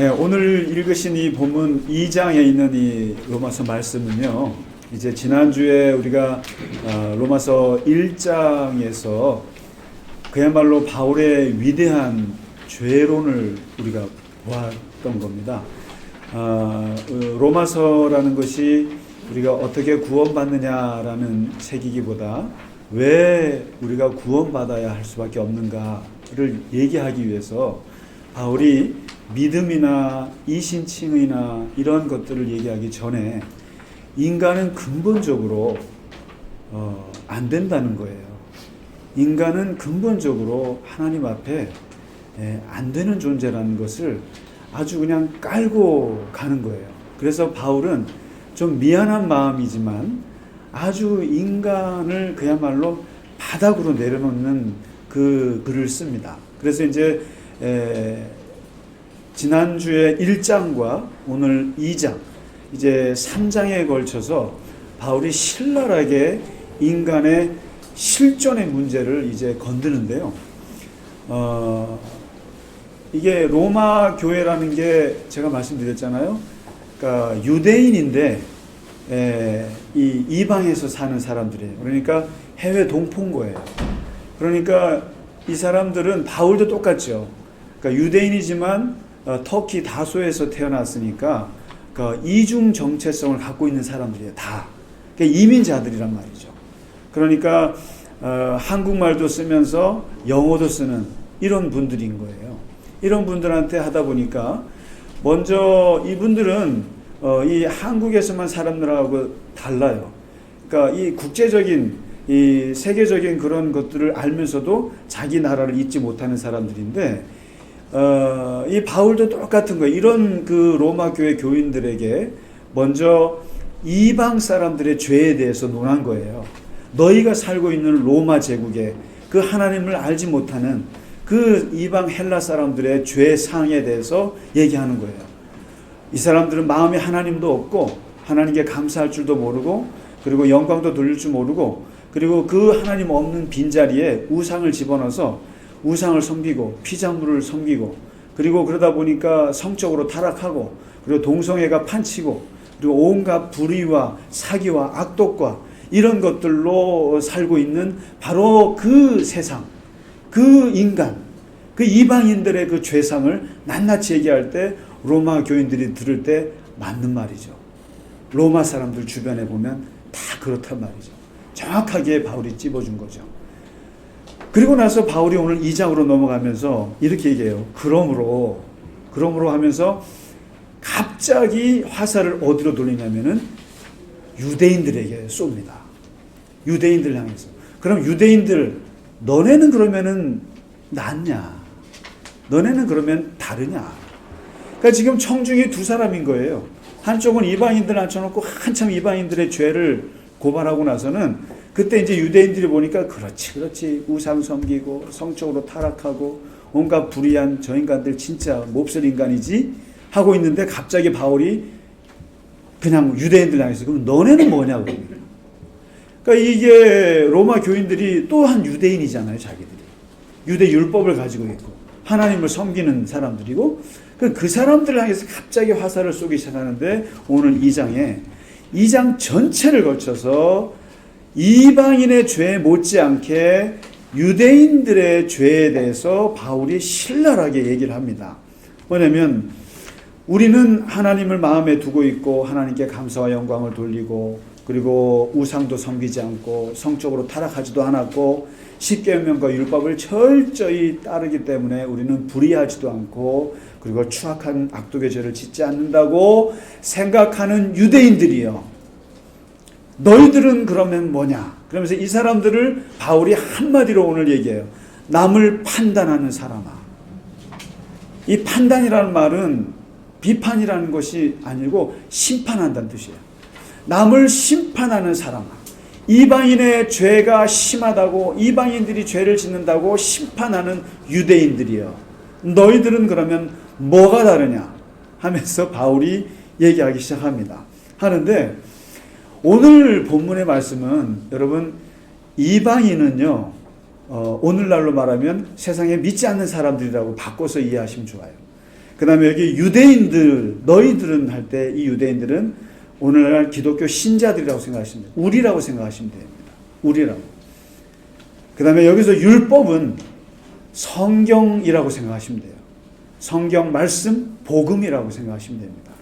네, 오늘 읽으신 이 본문 2장에 있는 이 로마서 말씀은요, 이제 지난주에 우리가 로마서 1장에서 그야말로 바울의 위대한 죄론을 우리가 보았던 겁니다. 로마서라는 것이 우리가 어떻게 구원받느냐라는 책이기보다 왜 우리가 구원받아야 할 수밖에 없는가를 얘기하기 위해서 바울이 믿음이나 이신칭의나 이런 것들을 얘기하기 전에 인간은 근본적으로 안 된다는 거예요. 인간은 근본적으로 하나님 앞에 안 되는 존재라는 것을 아주 그냥 깔고 가는 거예요. 그래서 바울은 좀 미안한 마음이지만 아주 인간을 그야말로 바닥으로 내려놓는 그 글을 씁니다. 그래서 이제 지난주에 1장과 오늘 2장, 이제 3장에 걸쳐서 바울이 신랄하게 인간의 실존의 문제를 이제 건드는데요. 이게 로마 교회라는 게 제가 말씀드렸잖아요. 그러니까 유대인인데 이 이방에서 사는 사람들이에요. 그러니까 해외 동포인 거예요. 그러니까 이 사람들은 바울도 똑같죠. 그러니까 유대인이지만 터키 다소에서 태어났으니까 그러니까 이중 정체성을 갖고 있는 사람들이에요. 다. 그러니까 이민자들이란 말이죠. 그러니까 한국말도 쓰면서 영어도 쓰는 이런 분들인 거예요. 이런 분들한테 하다 보니까 먼저 이분들은 이 한국에서만 사람들하고 달라요. 그러니까 이 국제적인 이 세계적인 그런 것들을 알면서도 자기 나라를 잊지 못하는 사람들인데 이 바울도 똑같은 거예요. 이런 그 로마 교회 교인들에게 먼저 이방 사람들의 죄에 대해서 논한 거예요. 너희가 살고 있는 로마 제국에 그 하나님을 알지 못하는 그 이방 헬라 사람들의 죄상에 대해서 얘기하는 거예요. 이 사람들은 마음에 하나님도 없고 하나님께 감사할 줄도 모르고 그리고 영광도 돌릴 줄 모르고 그리고 그 하나님 없는 빈자리에 우상을 집어넣어서 우상을 섬기고 피조물을 섬기고 그리고 그러다 보니까 성적으로 타락하고 그리고 동성애가 판치고 그리고 온갖 불의와 사기와 악독과 이런 것들로 살고 있는 바로 그 세상, 그 인간, 그 이방인들의 그 죄상을 낱낱이 얘기할 때 로마 교인들이 들을 때 맞는 말이죠. 로마 사람들 주변에 보면 다 그렇단 말이죠. 정확하게 바울이 찝어준 거죠. 그리고 나서 바울이 오늘 2장으로 넘어가면서 이렇게 얘기해요. 그러므로 하면서 갑자기 화살을 어디로 돌리냐면은 유대인들에게 쏩니다. 유대인들 향해서. 그럼 유대인들, 너네는 그러면은 낫냐? 너네는 그러면 다르냐? 그러니까 지금 청중이 두 사람인 거예요. 한쪽은 이방인들 앉혀놓고 한참 이방인들의 죄를 고발하고 나서는 그때 이제 유대인들이 보니까 그렇지 우상 섬기고 성적으로 타락하고 온갖 불의한 저 인간들 진짜 몹쓸 인간이지 하고 있는데 갑자기 바울이 그냥 유대인들 향해서 그럼 너네는 뭐냐고. 그러니까 이게 로마 교인들이 또한 유대인이잖아요. 자기들이 유대 율법을 가지고 있고 하나님을 섬기는 사람들이고 그 사람들을 향해서 갑자기 화살을 쏘기 시작하는데 오늘 2장 전체를 걸쳐서 이방인의 죄 못지않게 유대인들의 죄에 대해서 바울이 신랄하게 얘기를 합니다. 뭐냐면 우리는 하나님을 마음에 두고 있고 하나님께 감사와 영광을 돌리고 그리고 우상도 섬기지 않고 성적으로 타락하지도 않았고 십계명과 율법을 철저히 따르기 때문에 우리는 불의하지도 않고 그리고 추악한 악독의 죄를 짓지 않는다고 생각하는 유대인들이요. 너희들은 그러면 뭐냐? 그러면서 이 사람들을 바울이 한마디로 오늘 얘기해요. 남을 판단하는 사람아. 이 판단이라는 말은 비판이라는 것이 아니고 심판한다는 뜻이에요. 남을 심판하는 사람아. 이방인의 죄가 심하다고 이방인들이 죄를 짓는다고 심판하는 유대인들이요. 너희들은 그러면 뭐가 다르냐? 하면서 바울이 얘기하기 시작합니다. 하는데 오늘 본문의 말씀은 여러분 이방인은요 오늘날로 말하면 세상에 믿지 않는 사람들이라고 바꿔서 이해하시면 좋아요. 그 다음에 여기 유대인들, 너희들은 할 때 이 유대인들은 오늘날 기독교 신자들이라고 생각하시면 됩니다. 우리라고 생각하시면 됩니다. 우리라고. 그 다음에 여기서 율법은 성경이라고 생각하시면 돼요. 성경 말씀, 복음이라고 생각하시면 됩니다.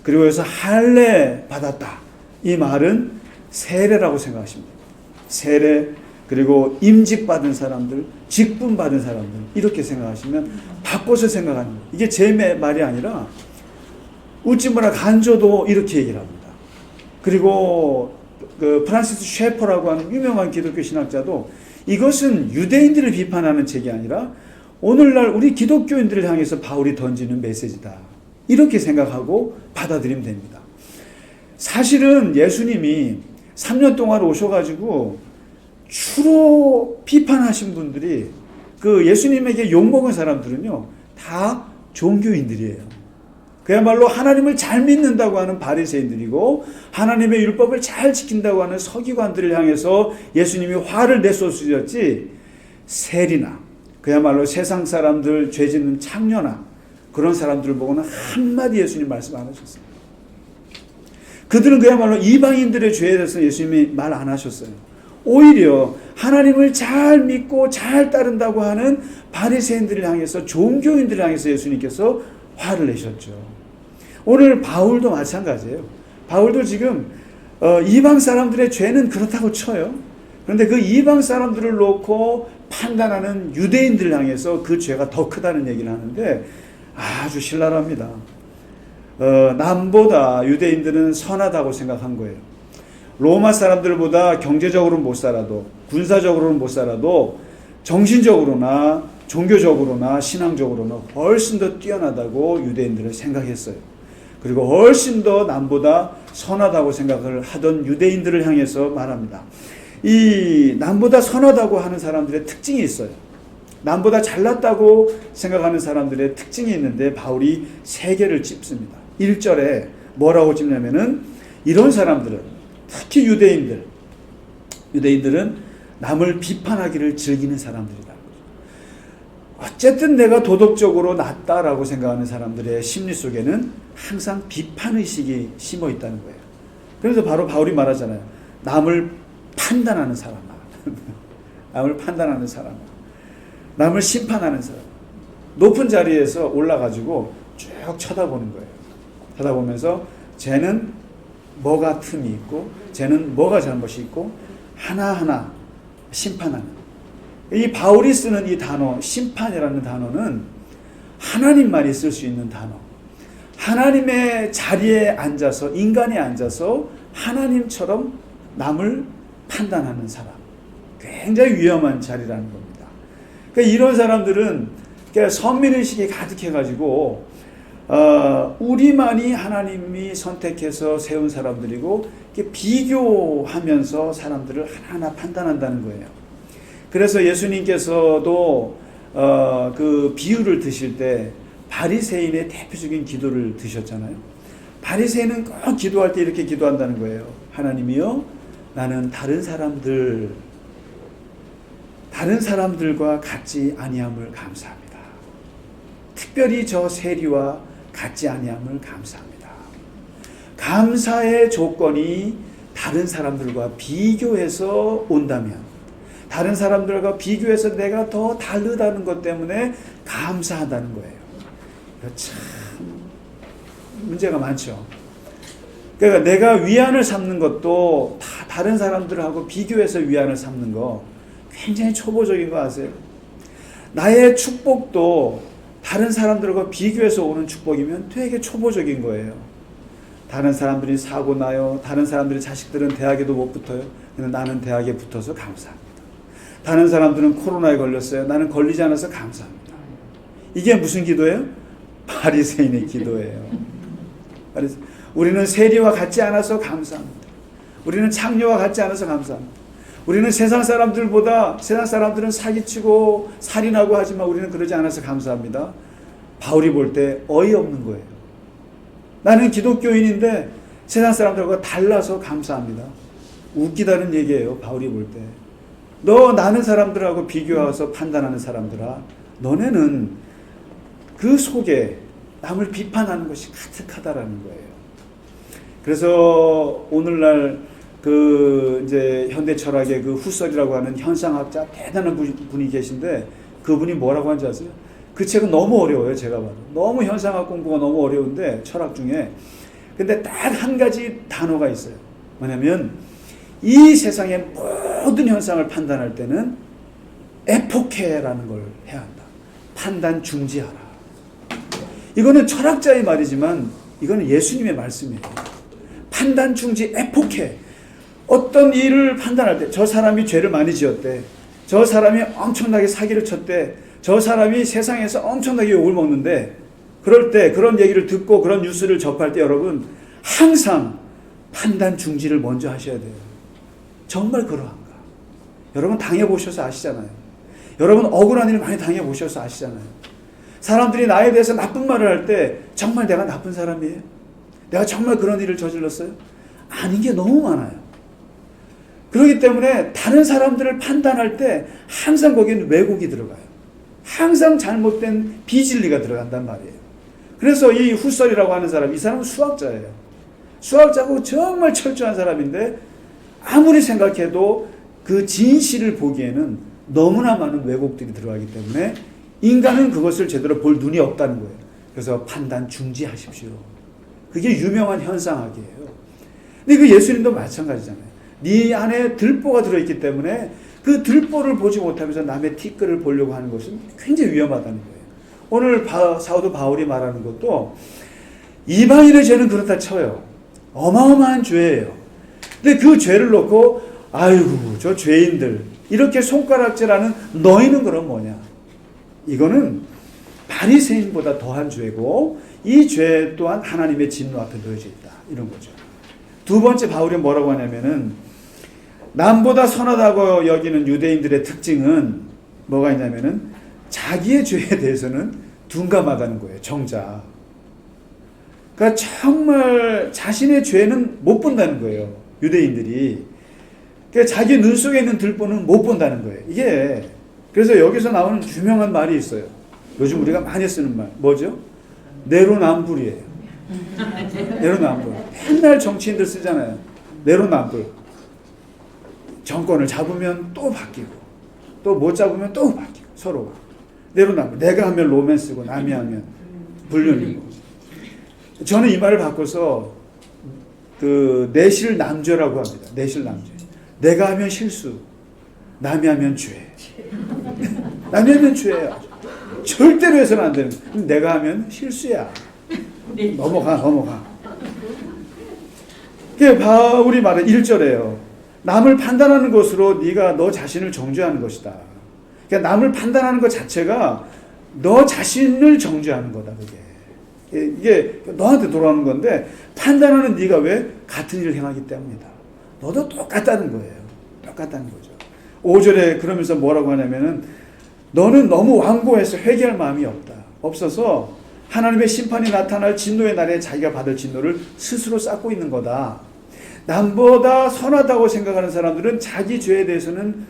그리고 여기서 할례 받았다. 이 말은 세례라고 생각하시면 됩니다. 세례, 그리고 임직 받은 사람들, 직분 받은 사람들, 이렇게 생각하시면 바꿔서 생각하는 거예요. 이게 제 말이 아니라 울지마라 간조도 이렇게 얘기를 합니다. 그리고 그 프란시스 셰퍼라고 하는 유명한 기독교 신학자도 이것은 유대인들을 비판하는 책이 아니라 오늘날 우리 기독교인들을 향해서 바울이 던지는 메시지다. 이렇게 생각하고 받아들이면 됩니다. 사실은 예수님이 3년 동안 오셔가지고 주로 비판하신 분들이 그 예수님에게 욕먹은 사람들은요, 다 종교인들이에요. 그야말로 하나님을 잘 믿는다고 하는 바리새인들이고 하나님의 율법을 잘 지킨다고 하는 서기관들을 향해서 예수님이 화를 내쏟으셨지, 세리나 그야말로 세상 사람들, 죄 짓는 창녀나 그런 사람들을 보고는 한마디 예수님 말씀 안 하셨어요. 그들은 그야말로 이방인들의 죄에 대해서 예수님이 말 안 하셨어요. 오히려 하나님을 잘 믿고 잘 따른다고 하는 바리새인들을 향해서, 종교인들을 향해서 예수님께서 화를 내셨죠. 오늘 바울도 마찬가지예요. 바울도 지금 이방 사람들의 죄는 그렇다고 쳐요. 그런데 그 이방 사람들을 놓고 판단하는 유대인들을 향해서 그 죄가 더 크다는 얘기를 하는데 아주 신랄합니다. 남보다 유대인들은 선하다고 생각한 거예요. 로마 사람들보다 경제적으로는 못 살아도, 군사적으로는 못 살아도 정신적으로나 종교적으로나 신앙적으로는 훨씬 더 뛰어나다고 유대인들은 생각했어요. 그리고 훨씬 더 남보다 선하다고 생각을 하던 유대인들을 향해서 말합니다. 이 남보다 선하다고 하는 사람들의 특징이 있어요. 남보다 잘났다고 생각하는 사람들의 특징이 있는데 바울이 세 개를 찝습니다. 1절에 뭐라고 찝냐면은 이런 사람들은, 특히 유대인들은 남을 비판하기를 즐기는 사람들이다. 어쨌든 내가 도덕적으로 낫다라고 생각하는 사람들의 심리 속에는 항상 비판의식이 심어 있다는 거예요. 그래서 바로 바울이 말하잖아요. 남을 판단하는 사람아. 남을 판단하는 사람아. 남을 심판하는 사람. 높은 자리에서 올라가지고 쭉 쳐다보는 거예요. 쳐다보면서 쟤는 뭐가 틈이 있고 쟤는 뭐가 잘못이 있고 하나하나 심판하는. 이 바울이 쓰는 이 단어, 심판이라는 단어는 하나님만이 쓸 수 있는 단어. 하나님의 자리에 앉아서, 인간이 앉아서 하나님처럼 남을 판단하는 사람. 굉장히 위험한 자리라는 겁니다. 그러니까 이런 사람들은 선민의식이 가득해가지고 우리만이 하나님이 선택해서 세운 사람들이고 비교하면서 사람들을 하나하나 판단한다는 거예요. 그래서 예수님께서도 그 비유를 드실 때 바리새인의 대표적인 기도를 드셨잖아요. 바리새인은 꼭 기도할 때 이렇게 기도한다는 거예요. 하나님이여, 나는 다른 사람들과 같지 아니함을 감사합니다. 특별히 저 세리와 같지 아니함을 감사합니다. 감사의 조건이 다른 사람들과 비교해서 온다면, 다른 사람들과 비교해서 내가 더 다르다는 것 때문에 감사하다는 거예요. 이거 참 문제가 많죠. 그러니까 내가 위안을 삼는 것도 다 다른 사람들하고 비교해서 위안을 삼는 거 굉장히 초보적인 거 아세요? 나의 축복도 다른 사람들과 비교해서 오는 축복이면 되게 초보적인 거예요. 다른 사람들이 사고 나요. 다른 사람들의 자식들은 대학에도 못 붙어요. 근데 나는 대학에 붙어서 감사합니다. 다른 사람들은 코로나에 걸렸어요. 나는 걸리지 않아서 감사합니다. 이게 무슨 기도예요? 바리새인의 기도예요. 우리는 세리와 같지 않아서 감사합니다. 우리는 창녀와 같지 않아서 감사합니다. 우리는 세상 사람들은 사기치고 살인하고 하지만 우리는 그러지 않아서 감사합니다. 바울이 볼 때 어이없는 거예요. 나는 기독교인인데 세상 사람들과 달라서 감사합니다. 웃기다는 얘기예요. 바울이 볼 때. 너 나는 사람들하고 비교해서 판단하는 사람들아, 너네는 그 속에 남을 비판하는 것이 가득하다라는 거예요. 그래서 오늘날 그 이제 현대 철학의 그 후설이라고 하는 현상학자 대단한 분이 계신데 그분이 뭐라고 하는지 아세요? 그 책은 너무 어려워요. 제가 봐도 너무 현상학 공부가 너무 어려운데 철학 중에 근데 딱 한 가지 단어가 있어요. 뭐냐면 이 세상의 모든 현상을 판단할 때는 에포케라는 걸 해야 한다. 판단 중지하라. 이거는 철학자의 말이지만 이거는 예수님의 말씀이에요. 판단 중지 에포케. 어떤 일을 판단할 때 저 사람이 죄를 많이 지었대. 저 사람이 엄청나게 사기를 쳤대. 저 사람이 세상에서 엄청나게 욕을 먹는데 그럴 때 그런 얘기를 듣고 그런 뉴스를 접할 때 여러분 항상 판단 중지를 먼저 하셔야 돼요. 정말 그러한가? 여러분 당해보셔서 아시잖아요. 여러분 억울한 일 많이 당해보셔서 아시잖아요. 사람들이 나에 대해서 나쁜 말을 할 때 정말 내가 나쁜 사람이에요? 내가 정말 그런 일을 저질렀어요? 아닌 게 너무 많아요. 그렇기 때문에 다른 사람들을 판단할 때 항상 거기는 왜곡이 들어가요. 항상 잘못된 비진리가 들어간단 말이에요. 그래서 이 후설이라고 하는 사람, 이 사람은 수학자예요. 수학자고 정말 철저한 사람인데 아무리 생각해도 그 진실을 보기에는 너무나 많은 왜곡들이 들어가기 때문에 인간은 그것을 제대로 볼 눈이 없다는 거예요. 그래서 판단 중지하십시오. 그게 유명한 현상학이에요. 근데 그 예수님도 마찬가지잖아요. 네 안에 들보가 들어있기 때문에 그 들보를 보지 못하면서 남의 티끌을 보려고 하는 것은 굉장히 위험하다는 거예요. 오늘 사도 바울이 말하는 것도 이방인의 죄는 그렇다 쳐요. 어마어마한 죄예요. 근데 그 죄를 놓고 아이고 저 죄인들 이렇게 손가락질하는 너희는 그럼 뭐냐. 이거는 바리새인보다 더한 죄고 이 죄 또한 하나님의 진노 앞에 놓여져 있다. 이런 거죠. 두 번째 바울이 뭐라고 하냐면은 남보다 선하다고 여기는 유대인들의 특징은 뭐가 있냐면은 자기의 죄에 대해서는 둔감하다는 거예요. 정작. 그러니까 정말 자신의 죄는 못 본다는 거예요. 유대인들이. 그러니까 자기 눈 속에 있는 들보는 못 본다는 거예요. 이게 그래서 여기서 나오는 유명한 말이 있어요. 요즘 우리가 많이 쓰는 말. 뭐죠? 내로남불이에요. 내로남불. 맨날 정치인들 쓰잖아요. 내로남불. 정권을 잡으면 또 바뀌고 또 못 잡으면 또 바뀌고 서로가. 내로남불. 내가 하면 로맨스고 남이 하면 불륜이고. 저는 이 말을 바꿔서 그 내실남죄라고 합니다. 내실남죄. 내가 하면 실수, 남이 하면 죄. 남이 하면 죄예요. 절대로 해서는 안 되는 거예요. 내가 하면 실수야. 넘어가. 그게 바울이 말한 1절에요. 남을 판단하는 것으로 네가 너 자신을 정죄하는 것이다. 그러니까 남을 판단하는 것 자체가 너 자신을 정죄하는 거다. 그게. 이게 너한테 돌아오는 건데 판단하는 네가 왜? 같은 일을 행하기 때문이다. 너도 똑같다는 거예요. 똑같다는 거죠. 5절에 그러면서 뭐라고 하냐면은 너는 너무 완고해서 회개할 마음이 없어서 하나님의 심판이 나타날 진노의 날에 자기가 받을 진노를 스스로 쌓고 있는 거다. 남보다 선하다고 생각하는 사람들은 자기 죄에 대해서는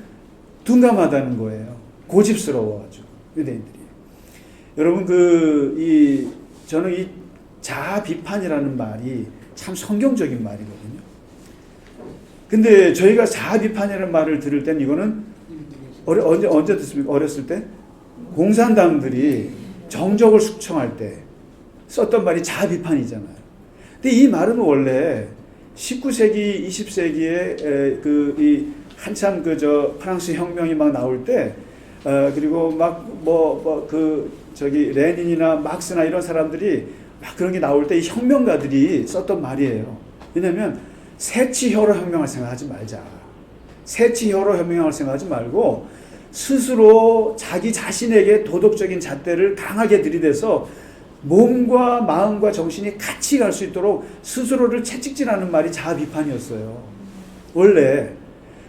둔감하다는 거예요. 고집스러워가지고 유대인들이. 여러분 저는 이 자아 비판이라는 말이 참 성경적인 말이거든요. 근데 저희가 자아 비판이라는 말을 들을 땐 이거는 언제 듣습니까? 어렸을 때 공산당들이 정적을 숙청할 때 썼던 말이 자아 비판이잖아요. 근데 이 말은 원래 19세기, 20세기에 한참 프랑스 혁명이 막 나올 때 그리고 막 레닌이나 막스나 이런 사람들이 막 그런 게 나올 때 이 혁명가들이 썼던 말이에요. 왜냐면 새치혀로 혁명할 생각하지 말자. 새치혀로 혁명할 생각하지 말고 스스로 자기 자신에게 도덕적인 잣대를 강하게 들이대서 몸과 마음과 정신이 같이 갈 수 있도록 스스로를 채찍질하는 말이 자아 비판이었어요. 원래.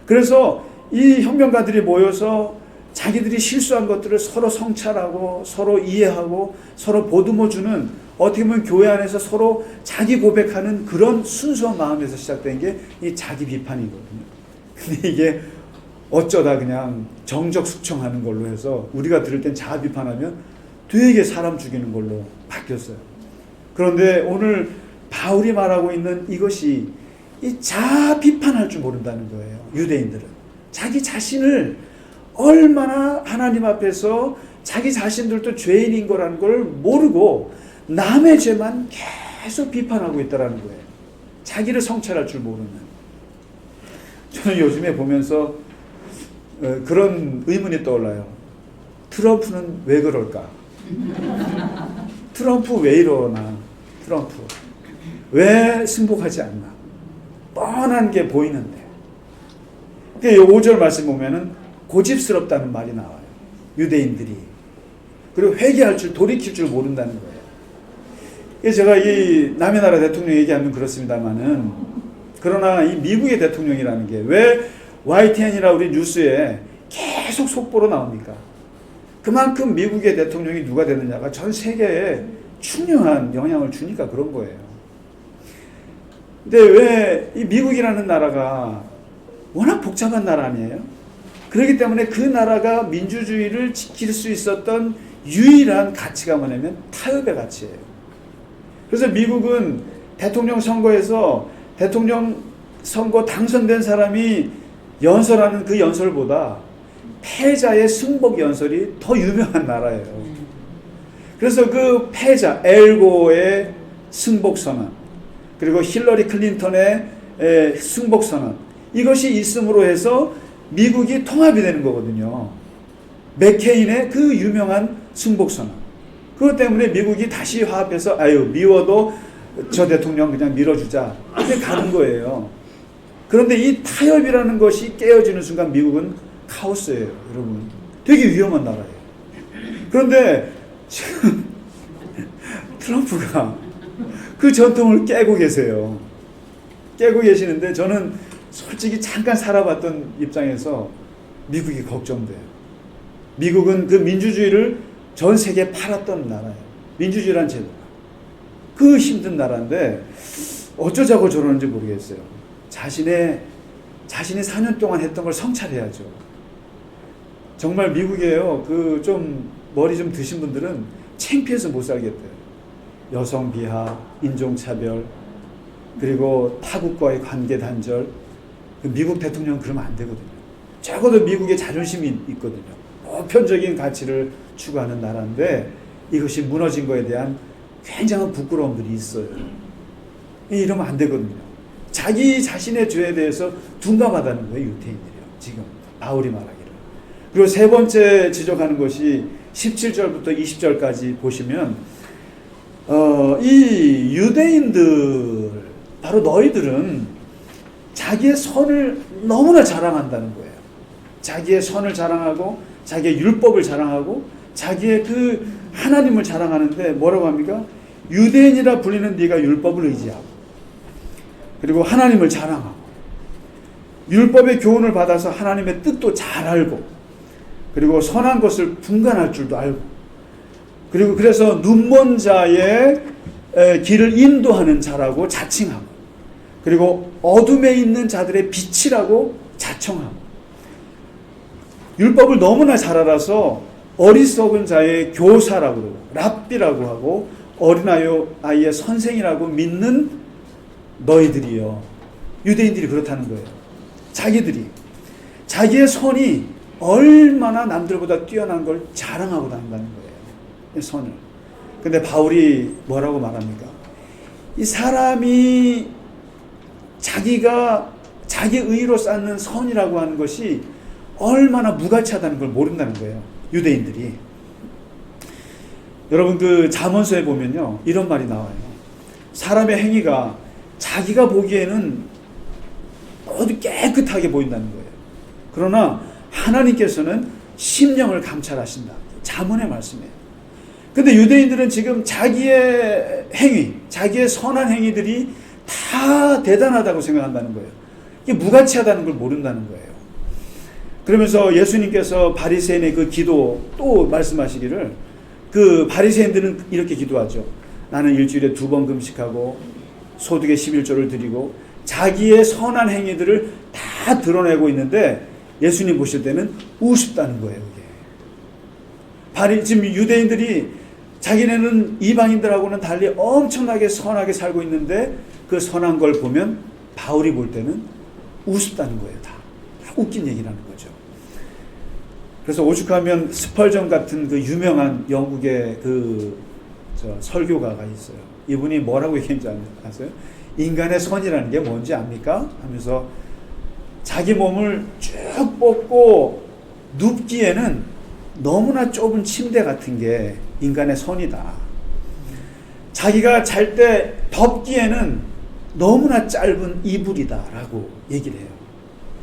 그래서 이 혁명가들이 모여서 자기들이 실수한 것들을 서로 성찰하고 서로 이해하고 서로 보듬어주는 어떻게 보면 교회 안에서 서로 자기 고백하는 그런 순수한 마음에서 시작된 게 이 자기 비판이거든요. 근데 이게 어쩌다 그냥 정적 숙청하는 걸로 해서 우리가 들을 땐 자아 비판하면 되게 사람 죽이는 걸로 바뀌었어요. 그런데 오늘 바울이 말하고 있는 이것이 이 자아 비판할 줄 모른다는 거예요. 유대인들은 자기 자신을 얼마나 하나님 앞에서 자기 자신들도 죄인인 거라는 걸 모르고 남의 죄만 계속 비판하고 있다는 거예요. 자기를 성찰할 줄 모르는. 저는 요즘에 보면서 그런 의문이 떠올라요. 트럼프는 왜 그럴까? 트럼프 왜 이러나? 트럼프 왜 승복하지 않나? 뻔한 게 보이는데. 그 5절 말씀 보면은 고집스럽다는 말이 나와요. 유대인들이. 그리고 회개할 줄, 돌이킬 줄 모른다는 거예요. 제가 이 남의 나라 대통령 얘기하면 그렇습니다만은, 그러나 이 미국의 대통령이라는 게 왜 YTN이라 우리 뉴스에 계속 속보로 나옵니까? 그만큼 미국의 대통령이 누가 되느냐가 전 세계에 중요한 영향을 주니까 그런 거예요. 근데 왜 이 미국이라는 나라가 워낙 복잡한 나라 아니에요? 그렇기 때문에 그 나라가 민주주의를 지킬 수 있었던 유일한 가치가 뭐냐면 타협의 가치예요. 그래서 미국은 대통령 선거에서 대통령 선거 당선된 사람이 연설하는 그 연설보다 패자의 승복 연설이 더 유명한 나라예요. 그래서 그 패자 엘고의 승복 선언, 그리고 힐러리 클린턴의 승복 선언, 이것이 있음으로 해서 미국이 통합이 되는 거거든요. 맥케인의 그 유명한 승복 선언. 그것 때문에 미국이 다시 화합해서 미워도 저 대통령 그냥 밀어주자 이렇게 가는 거예요. 그런데 이 타협이라는 것이 깨어지는 순간 미국은 카오스예요, 여러분. 되게 위험한 나라예요. 그런데 지금 트럼프가 그 전통을 깨고 계세요. 깨고 계시는데 저는 솔직히 잠깐 살아봤던 입장에서 미국이 걱정돼요. 미국은 그 민주주의를 전 세계에 팔았던 나라예요. 민주주의란 제도가. 그 힘든 나라인데 어쩌자고 저러는지 모르겠어요. 자신이 4년 동안 했던 걸 성찰해야죠. 정말 미국이에요. 그 좀 머리 좀 드신 분들은 창피해서 못 살겠대요. 여성 비하, 인종차별, 그리고 타국과의 관계 단절. 미국 대통령은 그러면 안 되거든요. 적어도 미국의 자존심이 있거든요. 보편적인 가치를 추구하는 나라인데 이것이 무너진 거에 대한 굉장한 부끄러움들이 있어요. 이러면 안 되거든요. 자기 자신의 죄에 대해서 둔감하다는 거예요, 유대인들이요. 지금 바울이 말하기를. 그리고 세 번째 지적하는 것이 17절부터 20절까지 보시면 이 유대인들, 바로 너희들은 자기의 선을 너무나 자랑한다는 거예요. 자기의 선을 자랑하고 자기의 율법을 자랑하고 자기의 그 하나님을 자랑하는데 뭐라고 합니까? 유대인이라 불리는 네가 율법을 의지하고 그리고 하나님을 자랑하고 율법의 교훈을 받아서 하나님의 뜻도 잘 알고 그리고 선한 것을 분간할 줄도 알고 그리고 그래서 눈먼 자의 길을 인도하는 자라고 자칭하고 그리고 어둠에 있는 자들의 빛이라고 자청하고 율법을 너무나 잘 알아서 어리석은 자의 교사라고 그러고 랍비라고 하고 어린아이의 선생이라고 믿는 너희들이요. 유대인들이 그렇다는 거예요. 자기들이 자기의 선이 얼마나 남들보다 뛰어난 걸 자랑하고 다닌다는 거예요. 선을. 근데 바울이 뭐라고 말합니까? 이 사람이 자기가 자기 의로 쌓는 선이라고 하는 것이 얼마나 무가치하다는 걸 모른다는 거예요. 유대인들이. 여러분 그 잠언서에 보면요. 이런 말이 나와요. 사람의 행위가 자기가 보기에는 모두 깨끗하게 보인다는 거예요. 그러나 하나님께서는 심령을 감찰하신다. 잠언의 말씀이에요. 근데 유대인들은 지금 자기의 행위, 자기의 선한 행위들이 다 대단하다고 생각한다는 거예요. 이게 무가치하다는 걸 모른다는 거예요. 그러면서 예수님께서 바리새인의 그 기도 또 말씀하시기를 그 바리새인들은 이렇게 기도하죠. 나는 일주일에 2번 금식하고 소득의 11조를 드리고 자기의 선한 행위들을 다 드러내고 있는데 예수님 보실 때는 우습다는 거예요. 이게. 지금 유대인들이 자기네는 이방인들하고는 달리 엄청나게 선하게 살고 있는데 그 선한 걸 보면 바울이 볼 때는 우습다는 거예요. 다 웃긴 얘기라는 거죠. 그래서 오죽하면 스펄전 같은 그 유명한 영국의 설교가가 있어요. 이분이 뭐라고 얘기했는지 아세요? 인간의 선이라는 게 뭔지 압니까? 하면서 자기 몸을 쭉 뻗고 눕기에는 너무나 좁은 침대 같은 게 인간의 선이다. 자기가 잘 때 덮기에는 너무나 짧은 이불이다라고 얘기를 해요.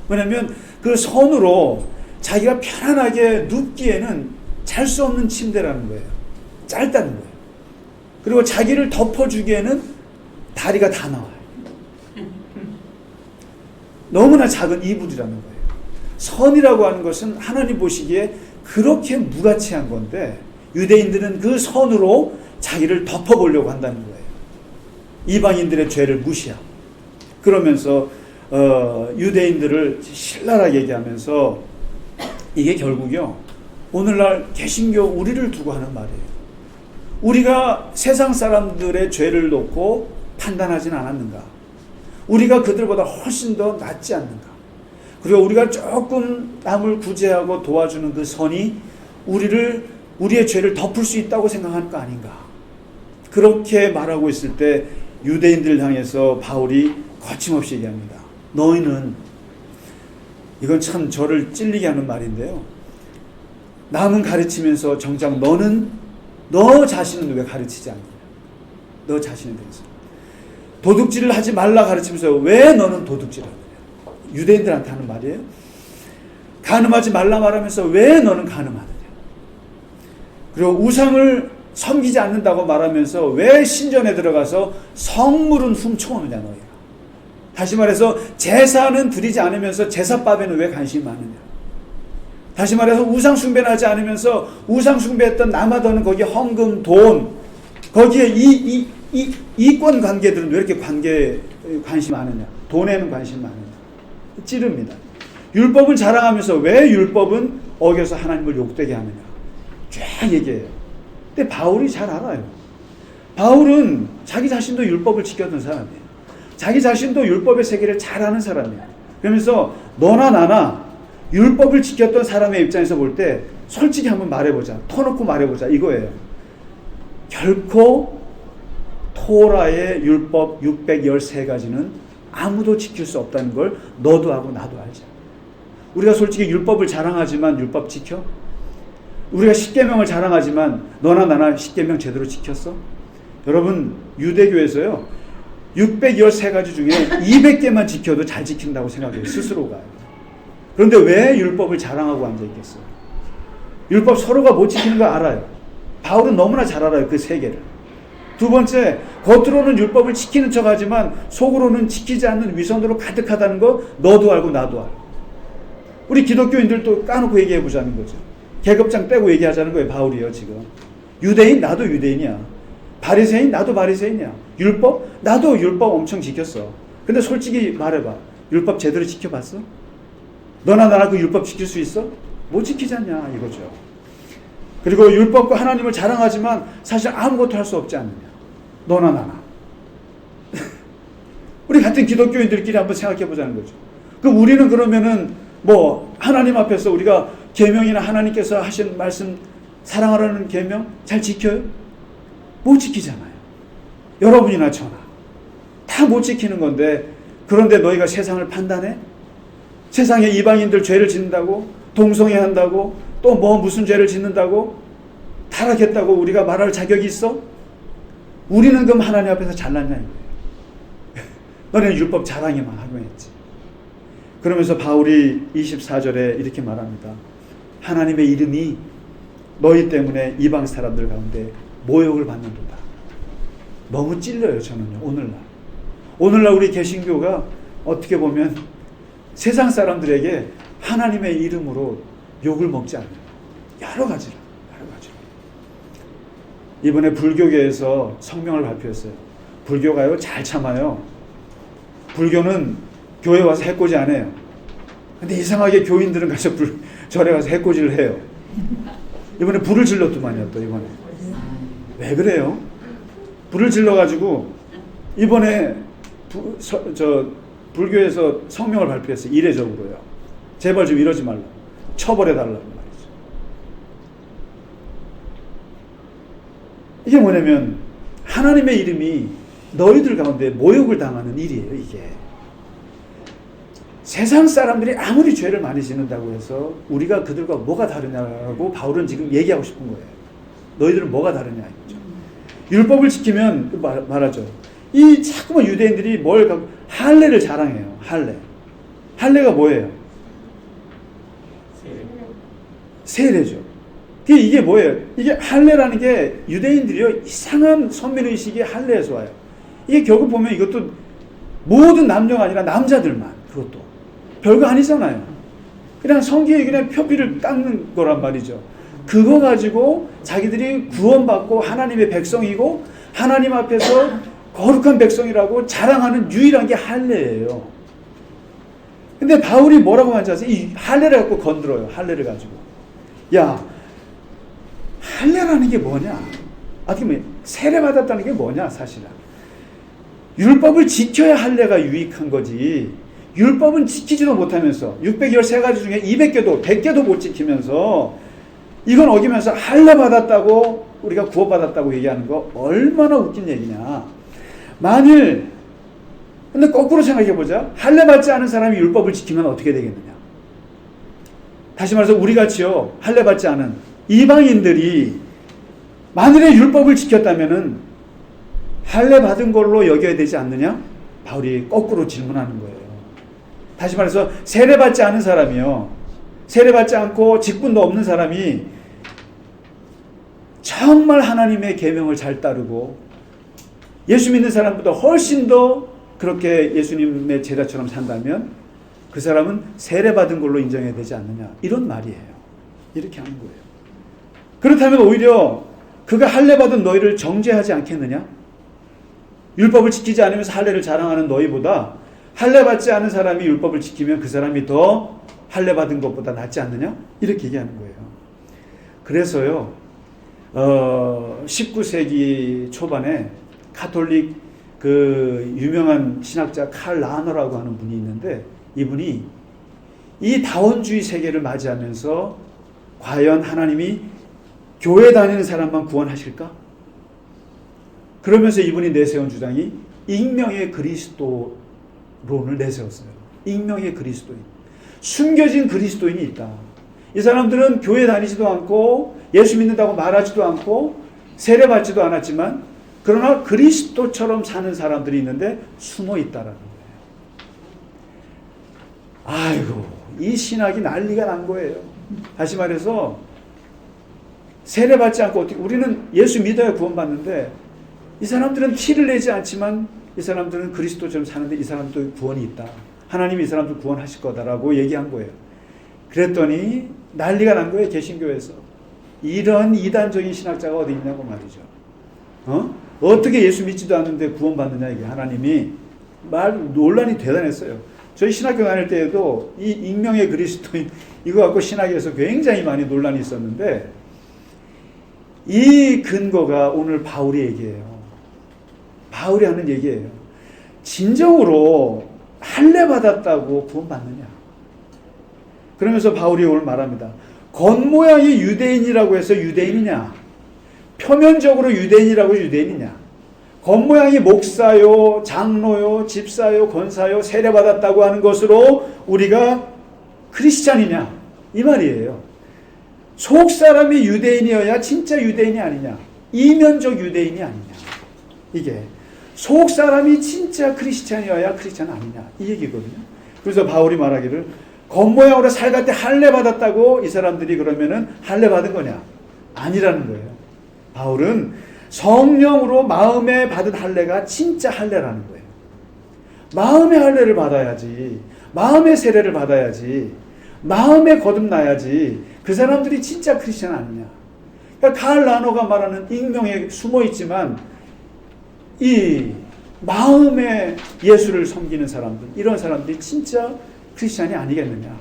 왜냐하면 그 선으로 자기가 편안하게 눕기에는 잘 수 없는 침대라는 거예요. 짧다는 거예요. 그리고 자기를 덮어주기에는 다리가 다 나와요. 너무나 작은 이불이라는 거예요. 선이라고 하는 것은 하나님 보시기에 그렇게 무가치한 건데 유대인들은 그 선으로 자기를 덮어보려고 한다는 거예요. 이방인들의 죄를 무시하고 그러면서 유대인들을 신랄하게 얘기하면서 이게 결국요 오늘날 개신교 우리를 두고 하는 말이에요. 우리가 세상 사람들의 죄를 놓고 판단하진 않았는가? 우리가 그들보다 훨씬 더 낫지 않는가? 그리고 우리가 조금 남을 구제하고 도와주는 그 선이 우리의 죄를 덮을 수 있다고 생각하는 거 아닌가? 그렇게 말하고 있을 때 유대인들을 향해서 바울이 거침없이 얘기합니다. 너희는, 이건 참 저를 찔리게 하는 말인데요. 남은 가르치면서 정작 너 자신은 왜 가르치지 않느냐? 너 자신에 대해서. 도둑질을 하지 말라 가르치면서 왜 너는 도둑질을 하느냐? 유대인들한테 하는 말이에요. 간음하지 말라 말하면서 왜 너는 간음하느냐? 그리고 우상을 섬기지 않는다고 말하면서 왜 신전에 들어가서 성물은 훔쳐오느냐 너희가. 다시 말해서 제사는 드리지 않으면서 제사밥에는 왜 관심이 많으냐. 다시 말해서 우상 숭배는 하지 않으면서 우상 숭배했던 남아도는 거기에 헌금, 돈, 거기에 이권 관계들은 왜 이렇게 관심이 많으냐. 돈에는 관심이 많으냐. 찌릅니다. 율법을 자랑하면서 왜 율법은 어겨서 하나님을 욕되게 하느냐. 쫙 얘기해요. 근데 바울이 잘 알아요. 바울은 자기 자신도 율법을 지켰던 사람이에요. 자기 자신도 율법의 세계를 잘 아는 사람이에요. 그러면서 너나 나나 율법을 지켰던 사람의 입장에서 볼 때 솔직히 한번 말해보자. 터놓고 말해보자. 이거예요. 결코 토라의 율법 613가지는 아무도 지킬 수 없다는 걸 너도 하고 나도 알자. 우리가 솔직히 율법을 자랑하지만 율법 지켜? 우리가 십계명을 자랑하지만 너나 나나 십계명 제대로 지켰어? 여러분 유대교에서요 613가지 중에 200개만 지켜도 잘 지킨다고 생각해요. 스스로가. 그런데 왜 율법을 자랑하고 앉아있겠어요? 율법 서로가 못 지키는 거 알아요. 바울은 너무나 잘 알아요. 그 세 개를. 두 번째, 겉으로는 율법을 지키는 척하지만 속으로는 지키지 않는 위선으로 가득하다는 거 너도 알고 나도 알고. 우리 기독교인들도 까놓고 얘기해보자는 거죠. 계급장 떼고 얘기하자는 거예요. 바울이요 지금. 유대인 나도 유대인이야. 바리새인 나도 바리새인이야. 율법 나도 율법 엄청 지켰어. 근데 솔직히 말해봐. 율법 제대로 지켜봤어? 너나 나나 그 율법 지킬 수 있어? 못 지키지 않냐 이거죠. 그리고 율법과 하나님을 자랑하지만 사실 아무것도 할 수 없지 않느냐. 너나 나나. 우리 같은 기독교인들끼리 한번 생각해보자는 거죠. 그럼 우리는 그러면은 뭐 하나님 앞에서 우리가 계명이나 하나님께서 하신 말씀 사랑하라는 계명 잘 지켜요? 못 지키잖아요. 여러분이나 저나 다 못 지키는 건데 그런데 너희가 세상을 판단해? 세상에 이방인들 죄를 짓는다고? 동성애한다고? 또 뭐 무슨 죄를 짓는다고? 타락했다고 우리가 말할 자격이 있어? 우리는 그럼 하나님 앞에서 잘났냐 이거예요. 너네는 율법 자랑에만 하려 했지. 그러면서 바울이 24절에 이렇게 말합니다. 하나님의 이름이 너희 때문에 이방 사람들 가운데 모욕을 받는도다. 너무 찔려요 저는요. 오늘날 우리 개신교가 어떻게 보면 세상 사람들에게 하나님의 이름으로 욕을 먹지 않아요. 여러 가지로. 이번에 불교계에서 성명을 발표했어요. 불교가요 잘 참아요. 불교는 교회 와서 해코지 안 해요. 근데 이상하게 교인들은 가서 절에 가서 해코지를 해요. 이번에 불을 질렀더만요. 또 이번에 왜 그래요? 불을 질러가지고 이번에 불교에서 성명을 발표했어요. 이례적으로요. 제발 좀 이러지 말라고. 처벌해달라고 말이죠. 이게 뭐냐면 하나님의 이름이 너희들 가운데 모욕을 당하는 일이에요. 이게. 세상 사람들이 아무리 죄를 많이 짓는다고 해서 우리가 그들과 뭐가 다르냐고 바울은 지금 얘기하고 싶은 거예요. 너희들은 뭐가 다르냐 이거죠. 율법을 지키면 말하죠. 이 자꾸만 유대인들이 뭘 갖고 할례를 자랑해요. 할례가 뭐예요? 세례죠. 이게 뭐예요? 이게 할례라는 게 유대인들이요 이상한 선민의식이 할례에서 와요. 이게 결국 보면 이것도 모든 남녀가 아니라 남자들만, 그것도 별거 아니잖아요. 그냥 성기에 그냥 표피를 깎는 거란 말이죠. 그거 가지고 자기들이 구원받고 하나님의 백성이고 하나님 앞에서 거룩한 백성이라고 자랑하는 유일한 게 할례예요. 근데 바울이 뭐라고 하는지 아세요? 이 할례를 갖고 건드려요. 할례를 가지고. 야, 할례라는 게 뭐냐? 어떻게 보면 세례 받았다는 게 뭐냐 사실은. 율법을 지켜야 할례가 유익한 거지. 율법은 지키지도 못하면서 613가지 중에 200개도 100개도 못 지키면서 이건 어기면서 할례 받았다고 우리가 구원받았다고 얘기하는 거 얼마나 웃긴 얘기냐. 근데 거꾸로 생각해보자. 할례 받지 않은 사람이 율법을 지키면 어떻게 되겠느냐. 다시 말해서 우리같이요 할례 받지 않은 이방인들이 만일에 율법을 지켰다면은 할례 받은 걸로 여겨야 되지 않느냐? 바울이 거꾸로 질문하는 거예요. 다시 말해서 세례 받지 않은 사람이요, 세례 받지 않고 직분도 없는 사람이 정말 하나님의 계명을 잘 따르고 예수 믿는 사람보다 훨씬 더 그렇게 예수님의 제자처럼 산다면 그 사람은 세례 받은 걸로 인정해야 되지 않느냐, 이런 말이에요. 이렇게 하는 거예요. 그렇다면 오히려 그가 할례 받은 너희를 정죄하지 않겠느냐? 율법을 지키지 않으면서 할례를 자랑하는 너희보다 할례 받지 않은 사람이 율법을 지키면 그 사람이 더 할례 받은 것보다 낫지 않느냐? 이렇게 얘기하는 거예요. 그래서요 19세기 초반에 가톨릭 그 유명한 신학자 칼 라너라고 하는 분이 있는데, 이분이 이 다원주의 세계를 맞이하면서 과연 하나님이 교회 다니는 사람만 구원하실까? 그러면서 이분이 내세운 주장이 익명의 그리스도론을 내세웠어요. 익명의 그리스도인. 숨겨진 그리스도인이 있다. 이 사람들은 교회 다니지도 않고 예수 믿는다고 말하지도 않고 세례받지도 않았지만 그러나 그리스도처럼 사는 사람들이 있는데 숨어 있다라는 거예요. 아이고, 이 신학이 난리가 난 거예요. 다시 말해서 세례받지 않고 어떻게, 우리는 예수 믿어야 구원받는데 이 사람들은 티를 내지 않지만 이 사람들은 그리스도처럼 사는데 이 사람도 구원이 있다. 하나님이 이 사람들 구원하실 거다라고 얘기한 거예요. 그랬더니 난리가 난 거예요. 개신교에서. 이런 이단적인 신학자가 어디 있냐고 말이죠. 어떻게 예수 믿지도 않는데 구원받느냐, 이게 하나님이. 논란이 대단했어요. 저희 신학교 다닐 때에도 이 익명의 그리스도인 이거 갖고 신학에서 굉장히 많이 논란이 있었는데, 이 근거가 오늘 바울의 얘기예요. 바울이 하는 얘기예요. 진정으로 할례 받았다고 구원받느냐? 그러면서 바울이 오늘 말합니다. 겉모양이 유대인이라고 해서 유대인이냐? 표면적으로 유대인이라고 유대인이냐? 겉모양이 목사요, 장로요, 집사요, 권사요, 세례받았다고 하는 것으로 우리가 크리스찬이냐? 이 말이에요. 속 사람이 유대인이어야 진짜 유대인이 아니냐? 이면적 유대인이 아니냐? 이게 속 사람이 진짜 크리스찬이어야 크리스찬 아니냐? 이 얘기거든요. 그래서 바울이 말하기를 겉모양으로 살갈 때 할례 받았다고 이 사람들이 그러면은 할례 받은 거냐? 아니라는 거예요. 바울은 성령으로 마음에 받은 할례가 진짜 할례라는 거예요. 마음의 할례를 받아야지, 마음의 세례를 받아야지, 마음에 거듭나야지 그 사람들이 진짜 크리스찬 아니냐. 그러니까 칼 라노가 말하는 익명에 숨어있지만 이 마음에 예수를 섬기는 사람들, 이런 사람들이 진짜 크리스찬이 아니겠느냐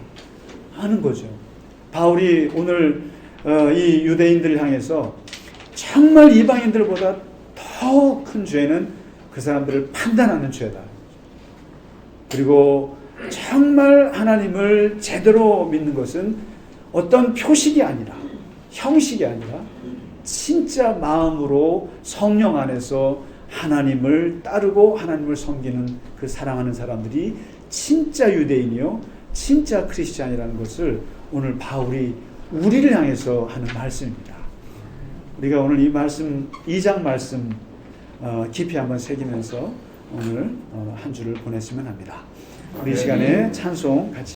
하는 거죠. 바울이 오늘 이 유대인들을 향해서 정말 이방인들보다 더 큰 죄는 그 사람들을 판단하는 죄다. 그리고 정말 하나님을 제대로 믿는 것은 어떤 표식이 아니라, 형식이 아니라 진짜 마음으로 성령 안에서 하나님을 따르고 하나님을 섬기는 그 사랑하는 사람들이 진짜 유대인이요 진짜 크리스찬이라는 것을 오늘 바울이 우리를 향해서 하는 말씀입니다. 우리가 오늘 이 말씀, 2장 말씀 깊이 한번 새기면서 오늘 한 주를 보냈으면 합니다. 우리 이 시간에 찬송 같이